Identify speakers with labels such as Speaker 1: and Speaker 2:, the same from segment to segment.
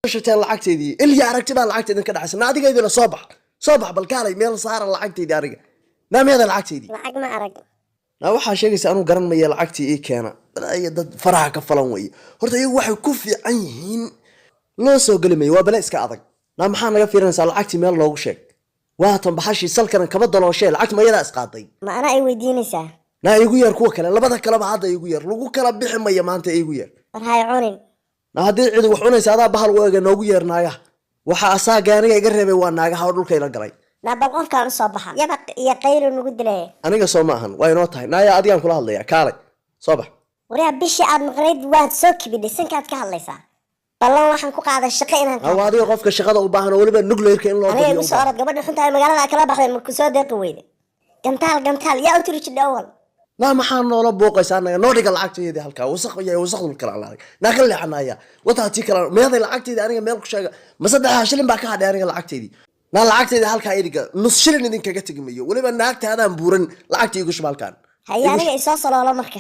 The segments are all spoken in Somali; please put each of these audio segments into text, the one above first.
Speaker 1: شتى لعقتيدي اللي عرقتي بقى لعقتيدي كده حسن نادي قايد له صبح بالكالي ميل صار لعقتيدي ارجع نام هذا لعقتيدي
Speaker 2: lacag ma arag
Speaker 1: لا waxa sheegaysa anu garan ma yeel lacagtii ee keena ay dad faraha ka falan way horta iyagu waxay ku fiican yihiin loo soo galimayo waa bala iska adag na maxaa naga fiirinaysaa lacagtii meel loogu sheeg waa tan baxashi salkan kaba dalooshay lacag ma yada isqaaday
Speaker 2: ma ana ay weydiinaysaa
Speaker 1: na igu yar kuwa kale labada kale ba hadda igu yar lagu kala bixi maya maanta igu yar
Speaker 2: war hay cunin
Speaker 1: na hadii cid wax cunaysa adaa bahal weega noogu yeernaaga waxa asaaga aniga iga reebay waa naagaha dhulka ila galay
Speaker 2: na bal qofkaan u soo baxa yabaq iyo qaylo nagu dilay
Speaker 1: aniga soo ma ahan waa inoo tahay naaya adigan kula hadlaya kaalay soo bax
Speaker 2: wariya bishii aad maqnayd waad soo kibidhay sankaad ka hadlaysaa ballan waxaan ku qaaday shaqo inaan
Speaker 1: waa adiga qofka shaqada u baahan waliba nuclearka in loo
Speaker 2: aniga soo orad gabadha xunta ay magaalada kala baxday markuu soo deeqi weyday gantaal yaa u tiri jidhay awal
Speaker 1: لا ما حان noola booqaysa anaga noo dhiga lacagteedii halka wasaqdu kala laaday na kala leexanaya wata tii kala meeday lacagteedii aniga meel ku sheega ma 3 shilin baa ka hadhay aniga lacagteedii na lacagteedii halka ay dhiga nus shilin idin kaga tagmayo waliba naagtaadaan buuran lacagtii igu shubaalkan
Speaker 2: hay aniga isoo saloolo marka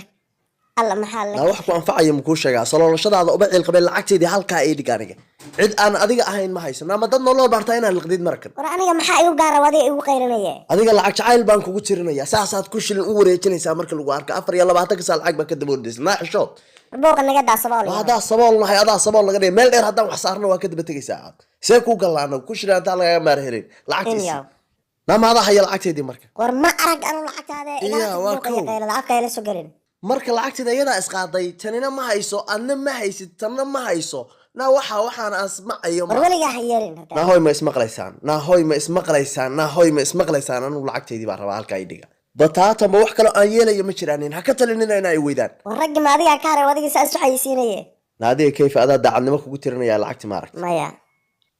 Speaker 2: alla maxaa
Speaker 1: la wax ku anfacayo ma ku sheega saloolashadaada uba ciil qabay lacagteedii halka ay dhiga aniga cid aan adiga ahayn ma haysan ama dad nolol baarta inaan liqdid markan
Speaker 2: war aniga maxaa igu gaara wadiga igu qaylinaya
Speaker 1: adiga lacag jacayl baan kugu tirinaya saasaad ku shilin u wareejinaysaa marka lagu arko 4 saac lacag ba ka daboodaysa ma xishood
Speaker 2: booqa naga daa sabool
Speaker 1: hada sabool nahay ada sabool laga dhigay meel dheer hadan wax saarna waa ka daba tagaysaa see ku galaano ku shiraanta laga maar helin lacagtiisa namaada hay lacagteedii marka
Speaker 2: war ma arag anu lacagtaada lacagta soo galin
Speaker 1: marka lacagteeda iyada isqaaday tanina ma hayso anna ma haysid tanna ma hayso na waxaan asmacayo
Speaker 2: war waliga hayeerin
Speaker 1: na hoy ma ismaqlaysaan anu lacagteedii baa rabaa halka ay dhiga bataata ma wax kale aan yeelayo ma jiraanin ha ka talinina inay weydaan
Speaker 2: war rag ma adiga ka haray wadiga saas xayisiinayee
Speaker 1: naadiga kayfa adaa daacadnimo kugu tirinaya lacagti ma aragtay
Speaker 2: maya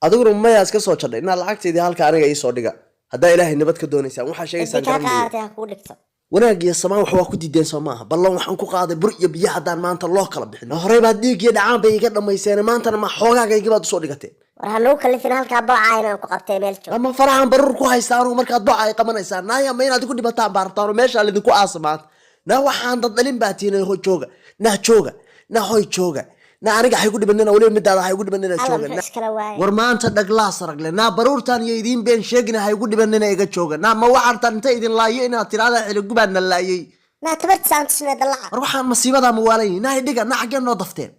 Speaker 1: adiguna maya iska soo jadhay ina lacagteedii halka aniga ii soo dhiga hadaa ilaahay nabad ka doonaysaa waxa sheegaysan
Speaker 2: garanaysaa ku dhigto
Speaker 1: wanaag iyo samaan wax waa ku diideen Soomaa ballan waxaan ku qaaday bur iyo biyo hadaan maanta loo kala bixin horey baad dhiig iyo dhacaan bay iga dhameyseen maanta ma xoogaaga baad soo dhigatay
Speaker 2: war haloo kalifin halka bacayna ku qabtay meel joog
Speaker 1: ama farahan barur ku haystaan markaad bacay qabanaysaa naaya ma inaad ku dhibataan baartaan meesha la idinku aasamaad na waxaan dad dhalin baatinay ho jooga na hoy jooga na aniga hay ku dhibanina wali midaada hay ku dhibanina jooga war maanta dhaglaas ragle na baruurtan iyo idin been sheegina hay ku dhibanina iga jooga na ma waxaan inta idin laayo inaad tiraada xil gubaadna laayay
Speaker 2: na tabartaan tusnaa dalaca
Speaker 1: war waxaan masiibada ma waalay na dhiga na xageen noo dafteen